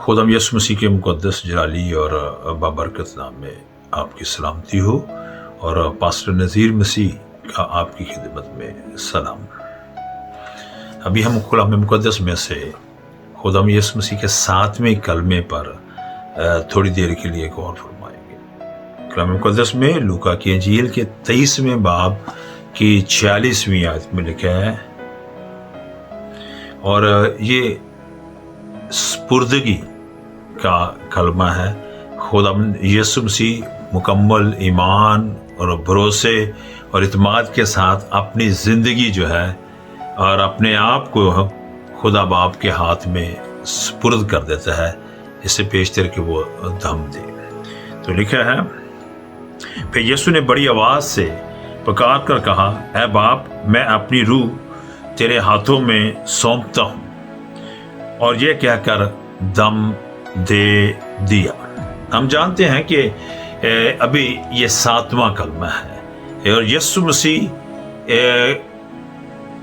खुदाम यसु मसीह के मुक़द्दस जलाली और बाबरकत नाम में आपकी सलामती हो और पास्टर नज़ीर मसीह का आपकी खिदमत में सलाम। अभी हम कलाम मुक़द्दस में से खुदाम यसु मसीह के 7वें कलमे पर थोड़ी देर के लिए गौर फरमाएंगे। कलाम मुक़द्दस में लूका की इंजील के 23वें बाब की 46वीं आयत में लिखा है, और ये स्पुर्दगी का कलमा है। खुदाम यसु मसीह मुकम्मल ईमान और भरोसे और इत्मीनान के साथ अपनी ज़िंदगी जो है और अपने आप को खुदा बाप के हाथ में स्पुर्द कर देता है, इसे पेशतर के वो दम दे। तो लिखा है, फिर यीशु ने बड़ी आवाज़ से पुकार कर कहा, ऐ बाप, मैं अपनी रूह तेरे हाथों में सौंपता हूँ। और ये कहकर दम दे दिया। हम जानते हैं कि अभी ये 7वां कलमा है और यीशु मसीह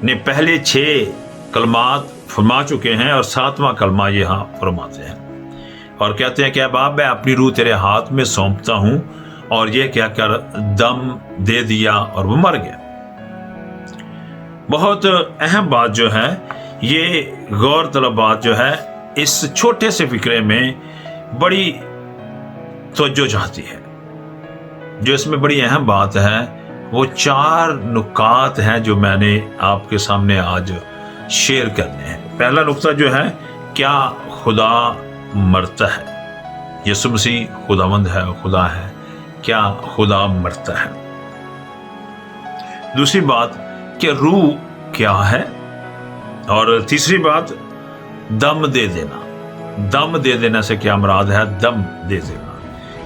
ने पहले 6 कलमात फरमा चुके हैं और 7वां कलमा यहाँ फरमाते हैं और कहते हैं कि बाप, मैं अपनी रूह तेरे हाथ में सौंपता हूँ। और ये कहकर दम दे दिया और वो मर गया। बहुत अहम बात जो है, ये गौर तलब बात जो है, इस छोटे से फिक्रे में बड़ी तवज्जो चाहती है। जो इसमें बड़ी अहम बात है वो 4 नुकात हैं जो मैंने आपके सामने आज शेयर करने हैं। पहला नुक्ता जो है, क्या खुदा मरता है? यीशु मसीह खुदावंद है, खुदा है, क्या खुदा मरता है? दूसरी बात कि रूह क्या है? और तीसरी बात, दम दे देना। दम दे देना से क्या मुराद है? दम दे देना।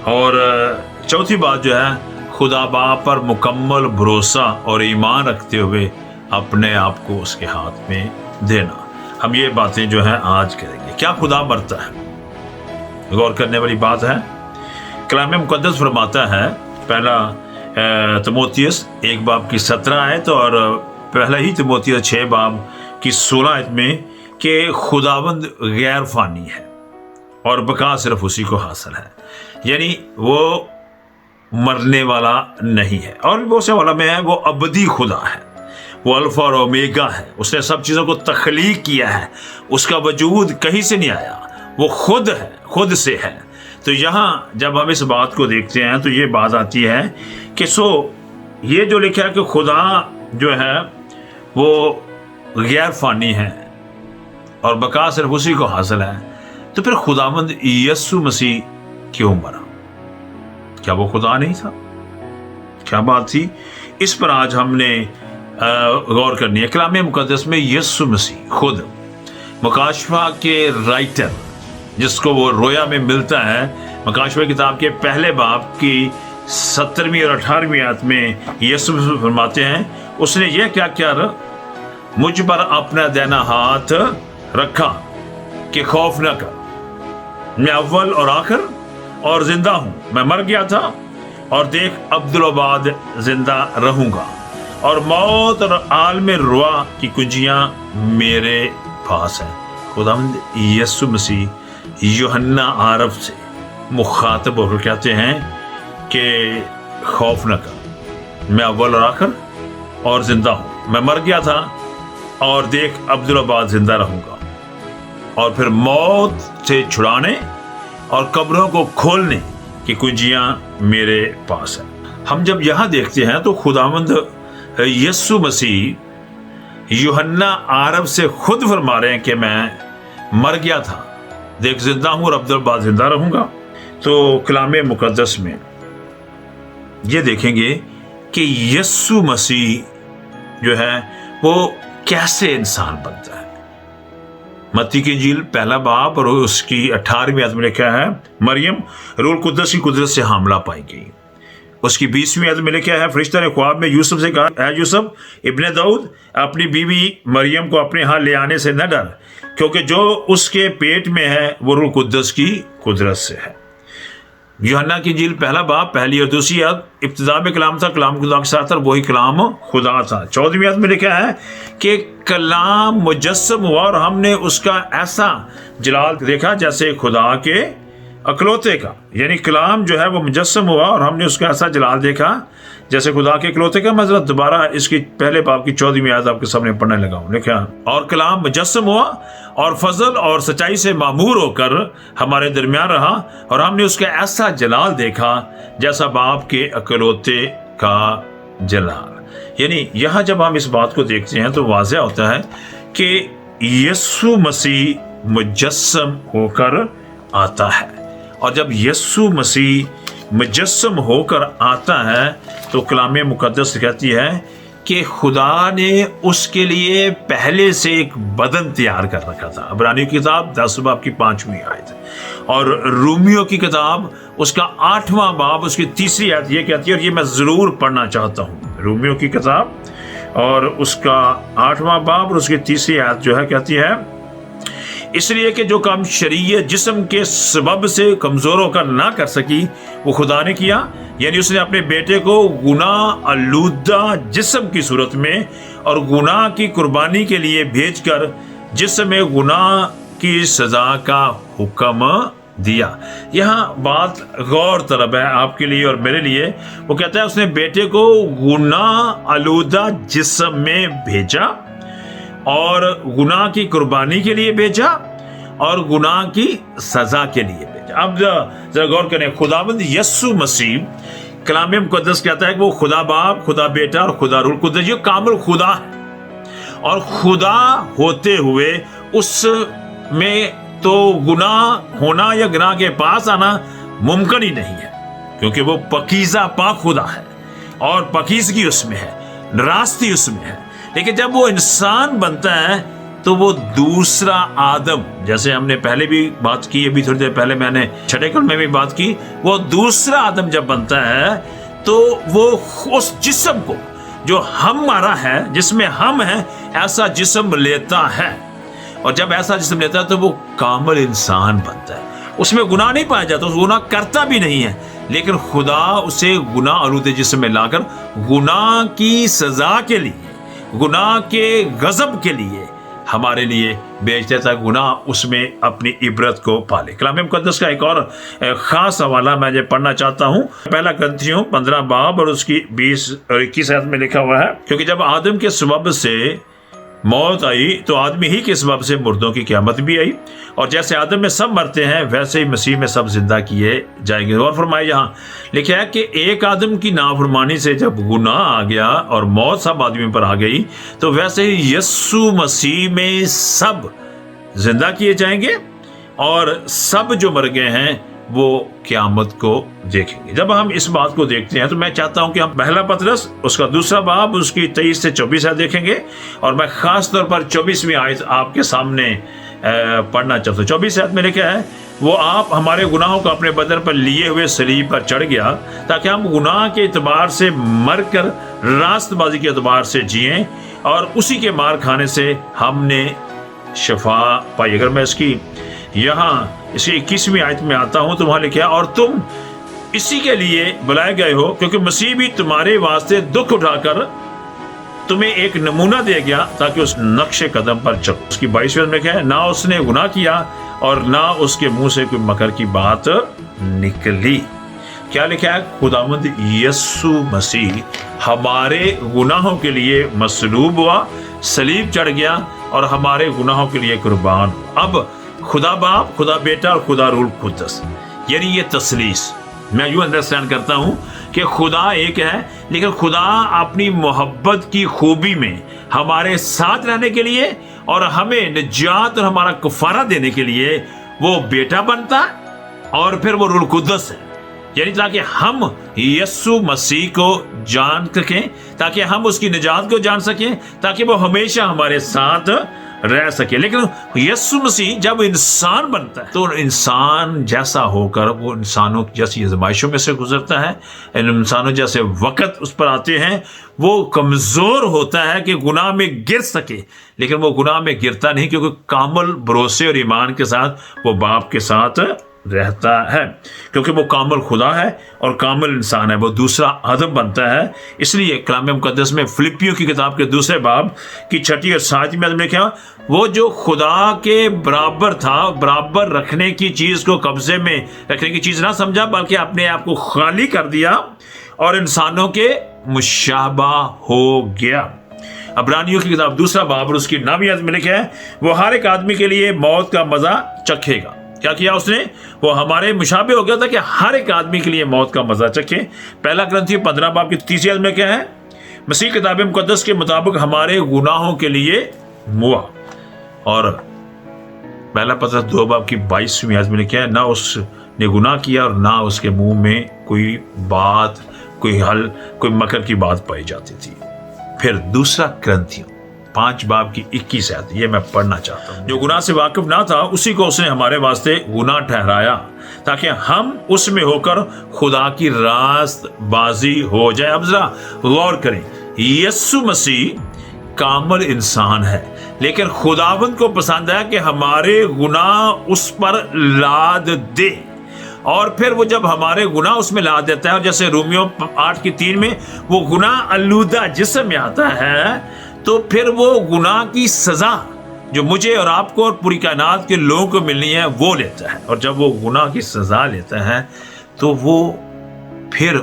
और चौथी बात जो है, खुदा बाप पर मुकम्मल भरोसा और ईमान रखते हुए अपने आप को उसके हाथ में देना। हम ये बातें जो हैं आज करेंगे। क्या खुदा मरता है? गौर करने वाली बात है। कलाम मुक़द्दस फरमाता है, पहला तिमोथियस 1 बाब की 17 आयत और पहला ही तिमोथियस 6 बाब की 16 आयत में कि खुदावंद गैर फानी है और बका सिर्फ उसी को हासिल है, यानी वो मरने वाला नहीं है। और बहुत से वाला में है, वो अबदी खुदा है, वो अल्फा और ओमेगा है। उसने सब चीज़ों को तख्लीक किया है, उसका वजूद कहीं से नहीं आया, वो खुद है, खुद से है। तो यहाँ जब हम इस बात को देखते हैं तो ये बात आती है कि ये जो लिखा है कि खुदा जो है वो गैर फानी है और बका सिर्फ उसी को हासिल है, तो फिर खुदावंद यीशु मसीह क्यों मरा? क्या वो खुदा नहीं था? क्या बात थी? इस पर आज हमने गौर करनी है। कलाम मुक़द्दस में यीशु मसीह खुद मुकाशफा के राइटर, जिसको वो रोया में मिलता है, मुकाशफा किताब के पहले बाब की 17वीं और 18वीं आयत में यीशु मसीह फरमाते हैं, उसने ये क्या किया? मुझ पर अपना दाहिना हाथ रखा कि खौफ न कर, मैं अव्वल और आखिर और जिंदा हूँ। मैं मर गया था और देख अब्दुल जिंदा रहूंगा, और मौत और आलम रुआ की कुंजियां मेरे पास हैं। खुदावंद यीशु मसीह यूहन्ना आरफ से मुखातब होकर कहते हैं कि खौफ न कर, मैं अव्वल और आखिर और जिंदा हूँ। मैं मर गया था और देख अब्दुल जिंदा रहूंगा, और फिर मौत से छुड़ाने और कब्रों को खोलने की कुंजियां मेरे पास हैं। हम जब यहाँ देखते हैं तो खुदावंद यीशु मसीह यूहन्ना आरब से खुद फरमा रहे हैं कि मैं मर गया था, देख जिंदा हूँ और अब्दुल जिंदा रहूंगा। तो कलाम मुक़द्दस में ये देखेंगे कि यीशु मसीह जो है वो कैसे इंसान बनता है। मत्ती की इंजील पहला बाब और उसकी 18वीं आयत में लिखा है, मरियम रूह कुद्दस की कुदरत से हामला पाई गई। उसकी 20वीं आयत में लिखा है, फरिश्ता ने ख्वाब में यूसुफ से कहा, ऐ यूसुफ इब्ने दाऊद, अपनी बीवी मरियम को अपने यहाँ ले आने से न डर, क्योंकि जो उसके पेट में है वो रूह कुद्दस की कुदरत से है। यूहन्ना की इंजील पहला बाब पहली और दूसरी आयत, इब्तिदा में कलाम था, कलाम खुदा के साथ था, वही कलाम खुदा था। 14वीं आयत में लिखा है कि कलाम मुजस्सम हुआ और हमने उसका ऐसा जलाल देखा जैसे खुदा के अकलौते का। यानी कलाम जो है वो मुजस्सम हुआ और हमने उसका ऐसा जलाल देखा जैसे खुदा के इकलौते का। मैं जरा दोबारा इसकी पहले बाब की 14वीं आयत आपके सामने पढ़ने लगा हूँ। लिखा, और कलाम मुजस्सम हुआ और फजल और सच्चाई से मामूर होकर हमारे दरमियान रहा और हमने उसका ऐसा जलाल देखा जैसा बाप के इकलौते का जलाल। यानी यहाँ जब हम इस बात को देखते हैं तो वाज़ेह होता है कि यीशु मसीह मुजस्सम होकर आता है, और जब यीशु मसीह मुजस्सम होकर आता है तो कलाम मुकद्दस कहती है कि खुदा ने उसके लिए पहले से एक बदन तैयार कर रखा था। इब्रानियों की किताब 10 बाब की 5वीं आयत और रोमियो की किताब उसका 8वां बाब उसकी 3री आयत ये कहती है, और ये मैं ज़रूर पढ़ना चाहता हूँ। रोमियो की किताब और उसका 8वां बाब और उसकी 3री आयत जो है कहती है, इसलिए कि जो काम शरीयत जिस्म के सबब से कमज़ोर होकर ना कर सकी वो खुदा ने किया। यानी उसने अपने बेटे को गुनाह आलूदा जिस्म की सूरत में और गुनाह की कुर्बानी के लिए भेजकर जिसमें गुनाह की सज़ा का हुक्म दिया। यहाँ बात गौर तलब है आपके लिए और मेरे लिए। वो कहता है उसने बेटे को गुनाह आलूदा जिस्म में भेजा और गुनाह की कुर्बानी के लिए भेजा और गुनाह की सजा के लिए भेजा। अब जरा गौर करें, खुदावंद यीशु मसीह कलाम मुकद्दस कहता है कि वो खुदा बाप, खुदा बेटा और खुदा रूह कुद्दस, ये कामिल खुदा है। और खुदा होते हुए उसमें तो गुनाह होना या गुनाह के पास आना मुमकिन ही नहीं है, क्योंकि वो पकीज़ा पाक खुदा है और पकीज़गी उसमें है, रास्ती उसमें है। लेकिन जब वो इंसान बनता है तो वो दूसरा आदम, जैसे हमने पहले भी बात की, अभी थोड़ी देर पहले मैंने छठे कल में भी बात की, वो दूसरा आदम जब बनता है तो वो उस जिस्म को जो हमारा है, जिसमें हम हैं, ऐसा जिस्म लेता है। और जब ऐसा जिस्म लेता है तो वो कामिल इंसान बनता है। उसमें गुनाह नहीं पाया जाता, उस गुनाह करता भी नहीं है, लेकिन खुदा उसे गुनाह आलूदे जिस्म में लाकर गुनाह की सजा के लिए, गुनाह के गजब के लिए हमारे लिए भेज देता है, गुनाह उसमें अपनी इबरत को पाले। कलाम मुकद्दस का एक और खास हवाला मैं ये पढ़ना चाहता हूँ। पहला ग्रंथियों 15 बाब और उसकी 20 और 21 आयत में लिखा हुआ है, क्योंकि जब आदम के सबब से मौत आई तो आदमी ही के सबब से मुर्दों की क़यामत भी आई, और जैसे आदम में सब मरते हैं वैसे ही मसीह में सब जिंदा किए जाएंगे। और फरमाया यहाँ लिखा है कि एक आदम की नाफरमानी से जब गुनाह आ गया और मौत सब आदमी पर आ गई, तो वैसे ही यीशु मसीह में सब जिंदा किए जाएंगे और सब जो मर गए हैं वो क़यामत को देखेंगे। जब हम इस बात को देखते हैं तो मैं चाहता हूं कि हम पहला पतरस उसका 2 बाब उसकी 23 से 24 आयत देखेंगे, और मैं खास तौर पर 24वीं आयत आपके सामने पढ़ना चाहता हूँ। 24 आयत में लिखा है, वो आप हमारे गुनाहों को अपने बदन पर लिए हुए सलीब पर चढ़ गया ताकि हम गुनाह के एतबार से मर कर रास्तबाजी के एतबार से जिएं, और उसी के मार खाने से हमने शफा पाई। अगर मैं इसकी यहाँ इसी 21वीं आयत में आता हूँ तो वहाँ लिखा है, और तुम इसी के लिए बुलाए गए हो क्योंकि मसीह भी तुम्हारे वास्ते दुख उठाकर तुम्हें एक नमूना दे गया ताकि उस नक्शे कदम पर चलो। उसकी 22वीं में लिखा है, ना उसने गुनाह किया और ना उसके मुंह से कोई मकर की बात निकली। क्या लिखा है? खुदावंद यीशु मसीह हमारे गुनाहों के लिए मसलूब हुआ, सलीब चढ़ गया और हमारे गुनाहों के लिए कुर्बान। अब खुदा बाप, खुदा बेटा और खुदा रूह कुद्दस, यानी ये तसलीस, मैं यूँ अंडरस्टैंड करता हूँ कि खुदा एक है, लेकिन खुदा अपनी मोहब्बत की खूबी में हमारे साथ रहने के लिए और हमें निजात और हमारा कफारा देने के लिए वो बेटा बनता और फिर वो रूह कुद्दस है, यानी ताकि हम यीशु मसीह को जान सकें, ताकि हम उसकी निजात को जान सकें, ताकि वो हमेशा हमारे साथ रह सके। लेकिन यीशु मसीह जब इंसान बनता है तो इंसान जैसा होकर वो इंसानों जैसी आज़माइशों में से गुजरता है, इंसानों जैसे वक़्त उस पर आते हैं, वो कमज़ोर होता है कि गुनाह में गिर सके, लेकिन वो गुनाह में गिरता नहीं, क्योंकि कामिल भरोसे और ईमान के साथ वो बाप के साथ رہتا ہے، کیونکہ وہ کامل خدا ہے اور کامل انسان ہے، وہ دوسرا آدم بنتا ہے۔ اس لیے کلام مقدس میں فلپیوں کی کتاب کے 2 باب کی 6 اور 7 میں نے کہا وہ جو خدا کے برابر تھا، برابر رکھنے کی چیز کو قبضے میں رکھنے کی چیز نہ سمجھا، بلکہ اپنے آپ کو خالی کر دیا اور انسانوں کے مشابہ ہو گیا۔ عبرانیوں کی کتاب 2 باب اور اس کی 9 آیت میں لکھا ہے وہ ہر ایک آدمی کے لیے موت کا مزہ چکھے گا۔ کیا کیا اس نے؟ وہ ہمارے مشابہ ہو گیا تھا کہ ہر ایک آدمی کے لیے موت کا مزہ چکھے۔ پہلا کرنتھیوں 15 باب کی 30 آیت میں کیا ہے؟ مسیح کتاب مقدس کے مطابق ہمارے گناہوں کے لیے موا، اور پہلا پترس 2 باب کی 22 آیت میں کیا ہے؟ نہ اس نے گناہ کیا اور نہ اس کے منہ میں کوئی بات، کوئی حل، کوئی مکر کی بات پائی جاتی تھی۔ پھر دوسرا کرنتھیوں 5 باب کی 21 آیت، یہ میں پڑھنا چاہتا ہوں۔ جو گناہ سے واقف نہ تھا اسی کو اس نے ہمارے واسطے گناہ ٹھہرایا تاکہ ہم اس میں ہو کر خدا کی راست بازی ہو جائے۔ اب ذرا غور کریں، یسوع مسیح کامل انسان ہے، لیکن خداوند کو پسند ہے کہ ہمارے گناہ اس پر لاد دے، اور پھر وہ جب ہمارے گناہ اس میں لا دیتا ہے، اور جیسے رومیو 8 کی 3 میں وہ گناہ آلودہ جسم میں آتا ہے، تو پھر وہ گناہ کی سزا جو مجھے اور آپ کو اور پوری کائنات کے لوگوں کو ملنی ہے وہ لیتا ہے، اور جب وہ گناہ کی سزا لیتا ہے تو وہ پھر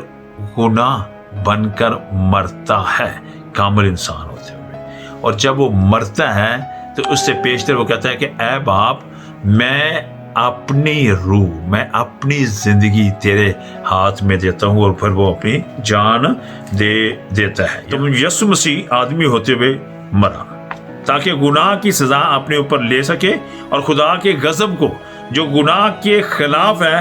گناہ بن کر مرتا ہے کامل انسان ہوتے ہوئے، اور جب وہ مرتا ہے تو اس سے پیشتر وہ کہتا ہے کہ اے باپ، میں اپنی روح، میں اپنی زندگی تیرے ہاتھ میں دیتا ہوں، اور پھر وہ اپنی جان دے دیتا ہے۔ تو یسوع مسیح آدمی ہوتے ہوئے مرا تاکہ گناہ کی سزا اپنے اوپر لے سکے، اور خدا کے غضب کو جو گناہ کے خلاف ہے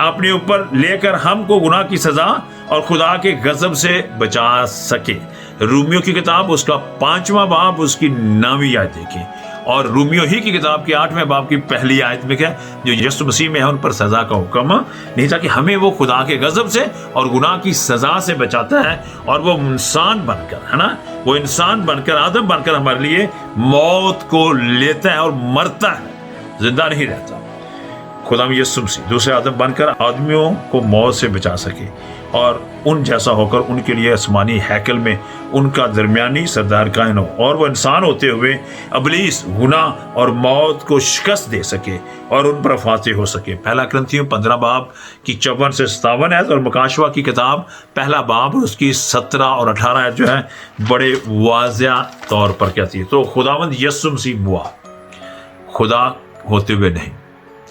اپنے اوپر لے کر ہم کو گناہ کی سزا اور خدا کے غضب سے بچا سکے۔ رومیو کی کتاب اس کا 5واں باب اس کی 9 آیت دیکھیں، اور رومیو ہی کی کتاب کے 8ویں باب کی 1 آیت میں کیا جو یسوع مسیح میں ہے ان پر سزا کا حکم نہیں تھا، کہ ہمیں وہ خدا کے غضب سے اور گناہ کی سزا سے بچاتا ہے، اور وہ انسان بن کر، ہے نا، وہ انسان بن کر، آدم بن کر ہمارے لیے موت کو لیتا ہے اور مرتا ہے، زندہ نہیں رہتا۔ خدا یسوع مسیح دوسرے آدم بن کر آدمیوں کو موت سے بچا سکے، اور ان جیسا ہو کر ان کے لیے آسمانی ہیکل میں ان کا درمیانی سردار قائم ہو، اور وہ انسان ہوتے ہوئے ابلیس، گناہ اور موت کو شکست دے سکے اور ان پر فاتح ہو سکے۔ پہلا کرنتھیوں 15 باب کی 54 سے 57 آیت، اور مکاشوہ کی کتاب 1 باب اور اس کی 17 اور 18 آیت جو ہے بڑے واضح طور پر کہتی ہے۔ تو خداوند یسوع مسیح ہوا خدا ہوتے ہوئے نہیں،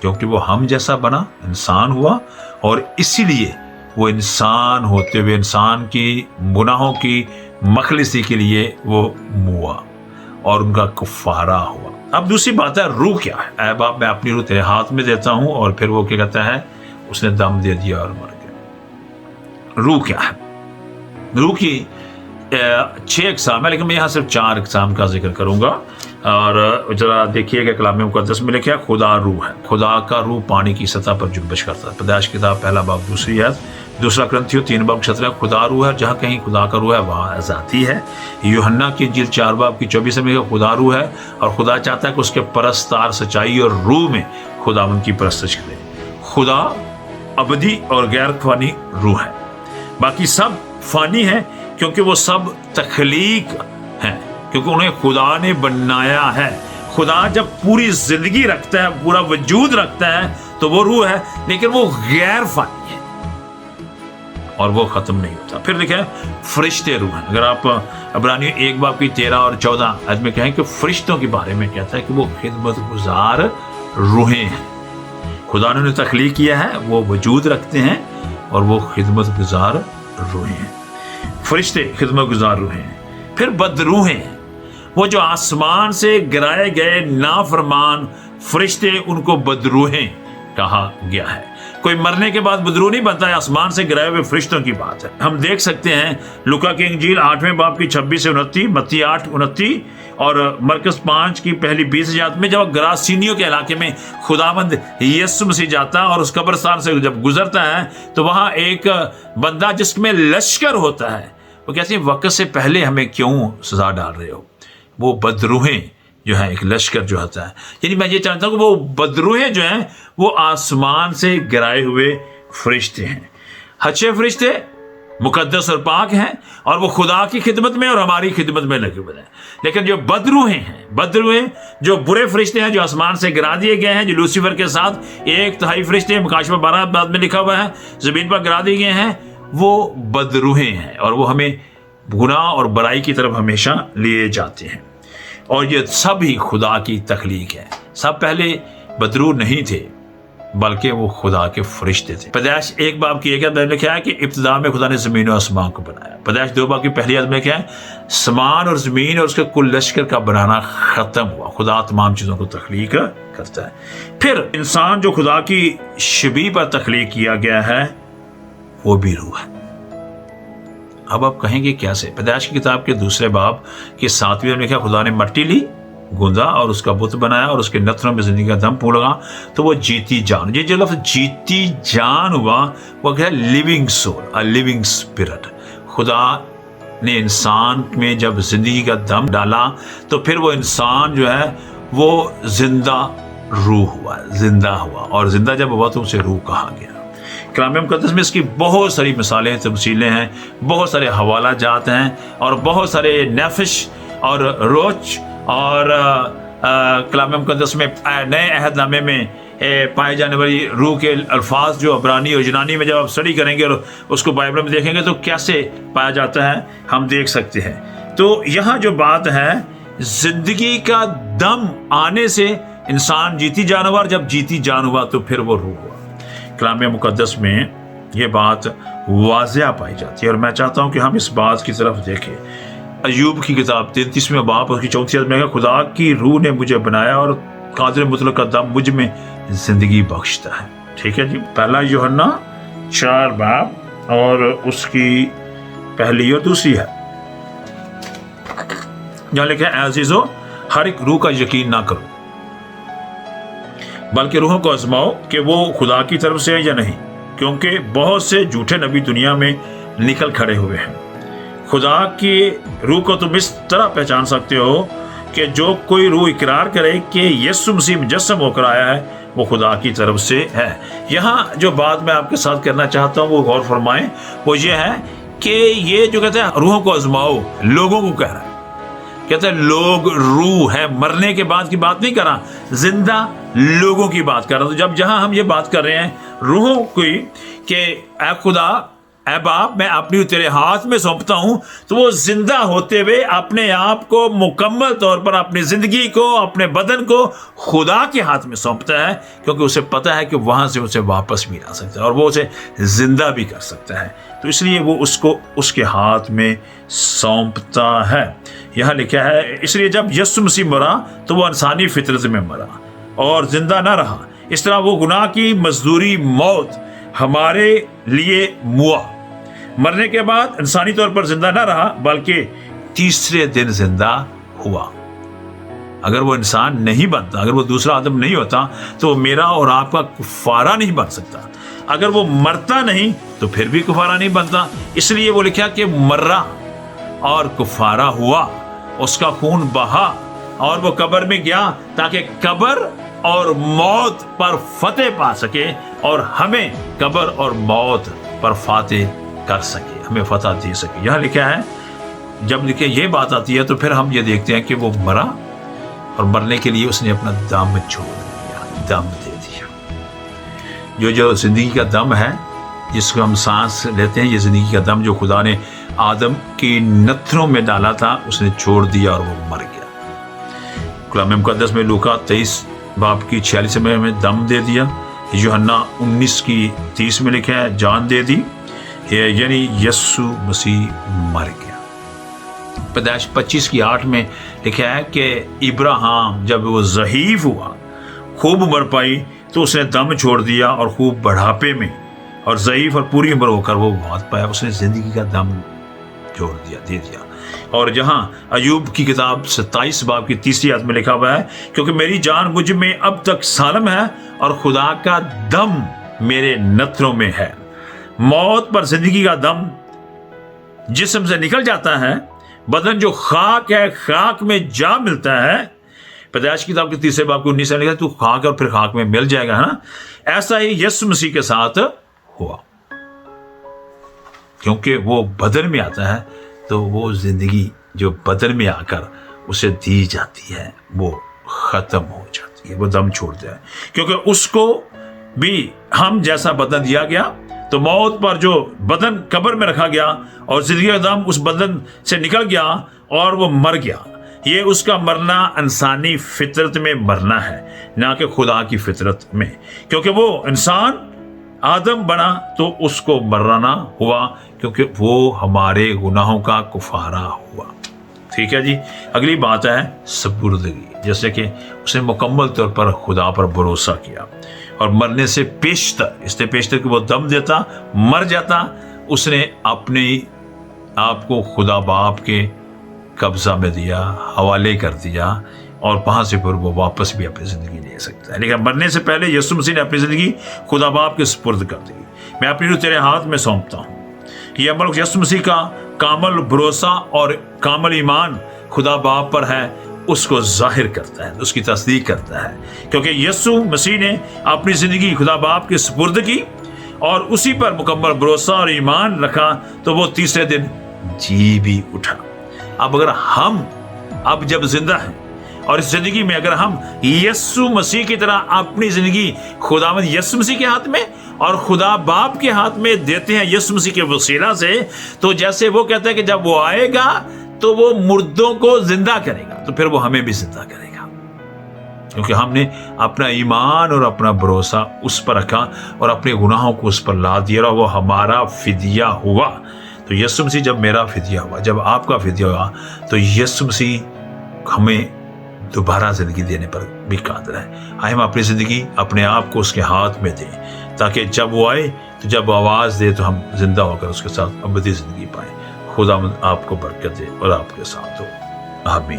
کیونکہ وہ ہم جیسا بنا، انسان ہوا، اور اسی لیے وہ انسان ہوتے ہوئے انسان کی گناہوں کی مخلصی کے لیے وہ ہوا اور ان کا کفارہ ہوا۔ اب دوسری بات ہے روح کیا ہے؟ اے باپ، میں اپنی روح تیرے ہاتھ میں دیتا ہوں، اور پھر وہ کیا کہتا ہے؟ اس نے دم دے دیا اور مر گیا۔ روح کیا ہے؟ روح کی 6 اقسام ہے، لیکن میں یہاں صرف 4 اقسام کا ذکر کروں گا، اور ذرا دیکھیے کہ کلام مقدس میں لکھا ہے خدا روح ہے۔ خدا کا روح پانی کی سطح پر جنبش کرتا ہے۔ پیدائش کتاب 1 باب 2 آیت، دوسرا کرنتھیوں 3 باب 17 خدا روح ہے، جہاں کہیں خدا کا روح ہے وہاں ذاتی ہے۔ یوحنا کی انجیل 4 باب کی 24 میں خدا روح ہے، اور خدا چاہتا ہے کہ اس کے پرستار سچائی اور روح میں خداوند کی پرستش کرے۔ خدا ابدی اور غیر فانی روح ہے، باقی سب فانی ہیں کیونکہ وہ سب تخلیق ہیں، کیونکہ انہیں خدا نے بنایا ہے۔ خدا جب پوری زندگی رکھتا ہے، پورا وجود رکھتا ہے، تو وہ روح ہے، لیکن وہ غیر فانی ہے اور وہ ختم نہیں ہوتا۔ پھر دیکھیں فرشتے روح ہیں۔ اگر آپ عبرانیوں 1 باب کی 13 اور 14 آیت میں کہیں کہ فرشتوں کے بارے میں کہتا ہے کہ وہ خدمت گزار روحیں ہیں۔ خدا نے انہیں تخلیق کیا ہے، وہ وجود رکھتے ہیں، اور وہ خدمت گزار روحیں ہیں۔ فرشتے خدمت گزار روحیں ہیں۔ پھر بدروحیں، وہ جو آسمان سے گرائے گئے نافرمان فرشتے، ان کو بدروحیں کہا گیا ہے۔ کوئی مرنے کے بعد بدروح نہیں بنتا ہے، آسمان سے گرائے ہوئے فرشتوں کی بات ہے۔ ہم دیکھ سکتے ہیں لوکا کی انجیل 8 باب کی 26 سے 29، متی 8 29 اور مرکز 5 کی پہلی 20 آیات میں، جب گراسینیوں کے علاقے میں خداوند یسوع مسیح جاتا اور اس قبرستان سے جب گزرتا ہے تو وہاں ایک بندہ جس میں لشکر ہوتا ہے، وہ کہتے ہیں وقت سے پہلے ہمیں کیوں سزا ڈال رہے ہو؟ وہ بدروحیں جو ہے ایک لشکر جو ہوتا ہے. یعنی میں یہ چاہتا ہوں کہ وہ بدروہیں جو ہیں وہ آسمان سے گرائے ہوئے فرشتے ہیں. اچھے فرشتے مقدس اور پاک ہیں اور وہ خدا کی خدمت میں اور ہماری خدمت میں لگے ہوئے ہیں. لیکن جو بدروہیں ہیں، بدروہیں جو برے فرشتے ہیں جو آسمان سے گرا دیے گئے ہیں، جو لوسیفر کے ساتھ 1/3 فرشتے مکاشفہ 12 بعد میں لکھا ہوا ہے زمین پر گرا دیے گئے ہیں، وہ بدروہیں ہیں اور وہ ہمیں گناہ اور برائی کی طرف ہمیشہ لیے جاتے ہیں. اور یہ سب ہی خدا کی تخلیق ہے. سب پہلے بدرو نہیں تھے بلکہ وہ خدا کے فرشتے تھے. پیدائش 1 باب کی 1 آیت میں لکھا ہے کہ ابتدا میں خدا نے زمین و آسمان کو بنایا. پیدائش 2 باب کی پہلی آیت میں کیا ہے؟ آسمان اور زمین اور اس کے کل لشکر کا بنانا ختم ہوا. خدا تمام چیزوں کو تخلیق کرتا ہے. پھر انسان جو خدا کی شبیہ پر تخلیق کیا گیا ہے وہ بھی روح ہے. اب آپ کہیں گے کیسے؟ پیدائش کی کتاب کے 2 باب کے 7ویں میں لکھا خدا نے مٹی لی، گوندا اور اس کا بت بنایا اور اس کے نتنوں میں زندگی کا دم پھونکا تو وہ جیتی جان. یہ جو لفظ جیتی جان ہوا وہ کیا ہے؟ Living soul, living spirit. خدا نے انسان میں جب زندگی کا دم ڈالا تو پھر وہ انسان جو ہے وہ زندہ روح ہوا، زندہ ہوا. اور زندہ جب ہوا تو اسے روح کہا گیا. کلام مقدس میں اس کی بہت ساری مثالیں، تمثیلیں ہیں، بہت سارے حوالہ جات ہیں اور بہت سارے نفش اور روچ اور کلام مقدس میں نئے عہد نامے میں پائے جانے والی روح کے الفاظ جو عبرانی اور یونانی میں جب آپ اسٹڈی کریں گے اور اس کو بائبل میں دیکھیں گے تو کیسے پایا جاتا ہے ہم دیکھ سکتے ہیں. تو یہاں جو بات ہے زندگی کا دم آنے سے انسان جیتی جان ہوا، اور جب جیتی جان ہوا تو پھر وہ روح ہوا. کلام مقدس میں یہ بات واضح پائی جاتی ہے اور میں چاہتا ہوں کہ ہم اس بات کی طرف دیکھیں. ایوب کی کتاب 33 باب اس کی 34 آیت میں ہے خدا کی روح نے مجھے بنایا اور قادر مطلق کا دم مجھ میں زندگی بخشتا ہے. ٹھیک ہے جی. پہلا یوحنا 4 باب اور اس کی پہلی اور دوسری ہے جہاں لکھا ہے اے عزیزو ہر ایک روح کا یقین نہ کرو بلکہ روحوں کو آزماؤ کہ وہ خدا کی طرف سے ہے یا نہیں، کیونکہ بہت سے جھوٹے نبی دنیا میں نکل کھڑے ہوئے ہیں. خدا کی روح کو تم اس طرح پہچان سکتے ہو کہ جو کوئی روح اقرار کرے کہ یسوع مسیح مجسم ہو کر آیا ہے وہ خدا کی طرف سے ہے. یہاں جو بات میں آپ کے ساتھ کرنا چاہتا ہوں وہ غور فرمائیں، وہ یہ ہے کہ یہ جو کہتے ہیں روحوں کو آزماؤ لوگوں کو کہہ رہا ہے. کہتے ہیں لوگ روح ہے، مرنے کے بعد کی بات نہیں کر رہا، زندہ لوگوں کی بات کر رہا. تو جب جہاں ہم یہ بات کر رہے ہیں روحوں کی کہ اے خدا اے باپ میں اپنی تیرے ہاتھ میں سونپتا ہوں، تو وہ زندہ ہوتے ہوئے اپنے آپ کو مکمل طور پر اپنی زندگی کو اپنے بدن کو خدا کے ہاتھ میں سونپتا ہے، کیونکہ اسے پتہ ہے کہ وہاں سے اسے واپس بھی لا سکتا ہے اور وہ اسے زندہ بھی کر سکتا ہے. تو اس لیے وہ اس کو اس کے ہاتھ میں سونپتا ہے. یہاں لکھا ہے اس لیے جب یسوع مسیح مرا تو وہ انسانی فطرت میں مرا اور زندہ نہ رہا. اس طرح وہ گناہ کی مزدوری موت ہمارے لیے موا، مرنے کے بعد انسانی طور پر زندہ نہ رہا بلکہ تیسرے دن زندہ ہوا. اگر وہ انسان نہیں بنتا، اگر وہ دوسرا آدم نہیں ہوتا تو وہ میرا اور آپ کا کفارہ نہیں بن سکتا. اگر وہ مرتا نہیں تو پھر بھی کفارہ نہیں بنتا. اس لیے وہ لکھا کہ مرا اور کفارہ ہوا، اس کا خون بہا اور وہ قبر میں گیا تاکہ قبر اور موت پر فتح پا سکے اور ہمیں قبر اور موت پر فاتح کر سکے، ہمیں فتح دے سکے. یہاں لکھا ہے جب لکھے یہ بات آتی ہے تو پھر ہم یہ دیکھتے ہیں کہ وہ مرا اور مرنے کے لیے اس نے اپنا دم چھوڑ دیا، دم دے دیا. جو زندگی کا دم ہے جس کو ہم سانس لیتے ہیں، یہ زندگی کا دم جو خدا نے آدم کی نتنوں میں ڈالا تھا اس نے چھوڑ دیا اور وہ مر گیا. کلام مقدس میں لوکا 23 باب کی 46 میں دم دے دیا. یوحنا 19 کی 30 میں لکھا ہے جان دے دی، یعنی یسوع مسیح مر گیا. پیدائش 25 کی 8 میں لکھا ہے کہ ابراہیم جب وہ ضعیف ہوا، خوب عمر پائی تو اس نے دم چھوڑ دیا اور خوب بڑھاپے میں اور ضعیف اور پوری عمر ہو کر وہ وفات پایا، اس نے زندگی کا دم چھوڑ دیا، دے دیا. اور جہاں ایوب کی کتاب 27 باب کی 3 آیت میں لکھا ہوا ہے کیونکہ میری جان مجھ میں اب تک سالم ہے اور خدا کا دم میرے نتنوں میں ہے. موت پر زندگی کا دم جسم سے نکل جاتا ہے، بدن جو خاک ہے خاک میں جا ملتا ہے، पैदाइश की किताब के 3 बाब के 19 में लिखा, तू खाक और फिर खाक में मिल जाएगा, है ना। ऐसा ही यीशु मसीह के साथ हुआ, क्योंकि वो बदन में आता है तो वो जिंदगी जो बदन में आकर उसे दी जाती है वो खत्म हो जाती है, वो दम छोड़ता है, क्योंकि उसको भी हम जैसा बदन दिया गया। तो मौत पर जो बदन कब्र में रखा गया और जिंदगी का दम उस बदन से निकल गया और वो मर गया। ये उसका मरना इंसानी फितरत में मरना है, ना कि खुदा की फितरत में, क्योंकि वो इंसान आदम बना तो उसको मरना हुआ, क्योंकि वो हमारे गुनाहों का कुफारा हुआ। ठीक है जी। अगली बात है सपुर्दगी, जैसे कि उसने मुकम्मल तौर पर खुदा पर भरोसा किया और मरने से पेशतर, इसलिए पेशतर कि वो दम देता, मर जाता, उसने अपने आप को खुदा बाप के कब्जा में दिया, हवाले कर दिया, और वहां से फिर वो वापस भी अपनी जिंदगी ले सकता है। लेकिन मरने से पहले यीशु मसीह ने अपनी जिंदगी खुदा बाप के सुपुर्द कर दी। मैं अपनी रूह तेरे हाथ में सौंपता हूँ। ये अमल यीशु मसीह का कामल भरोसा और कामल ईमान खुदा बाप पर है, उसको जाहिर करता है, उसकी तस्दीक करता है, क्योंकि यीशु मसीह ने अपनी जिंदगी खुदा बाप के सुपुर्द की और उसी पर मुकम्मल भरोसा और ईमान रखा, तो वो तीसरे दिन जी भी उठा। अब अगर हम अब जब जिंदा हैं और इस जिंदगी में अगर हम यीशु मसीह की तरह अपनी जिंदगी खुदावंद यीशु मसीह के हाथ में और खुदा बाप के हाथ में देते हैं यीशु मसीह के वसीला से, तो जैसे वो कहता है कि जब वो आएगा तो वो मुर्दों को जिंदा करेगा, तो फिर वो हमें भी जिंदा करेगा, क्योंकि हमने अपना ईमान और अपना भरोसा उस पर रखा और अपने गुनाहों को उस पर ला दिया और वो हमारा फिदिया हुआ। तो यीशु मसीह जब मेरा फिदिया हुआ, जब आपका फिदिया हुआ, तो यीशु मसीह हमें दोबारा जिंदगी देने पर भी कादिर है। आए हम अपनी जिंदगी अपने आप को उसके हाथ में दें, ताकि जब वो आए तो जब वो आवाज़ दे तो हम जिंदा होकर उसके साथ अबदी जिंदगी पाएं। खुदा आपको बरकत दे और आपके साथ हो। आमीन।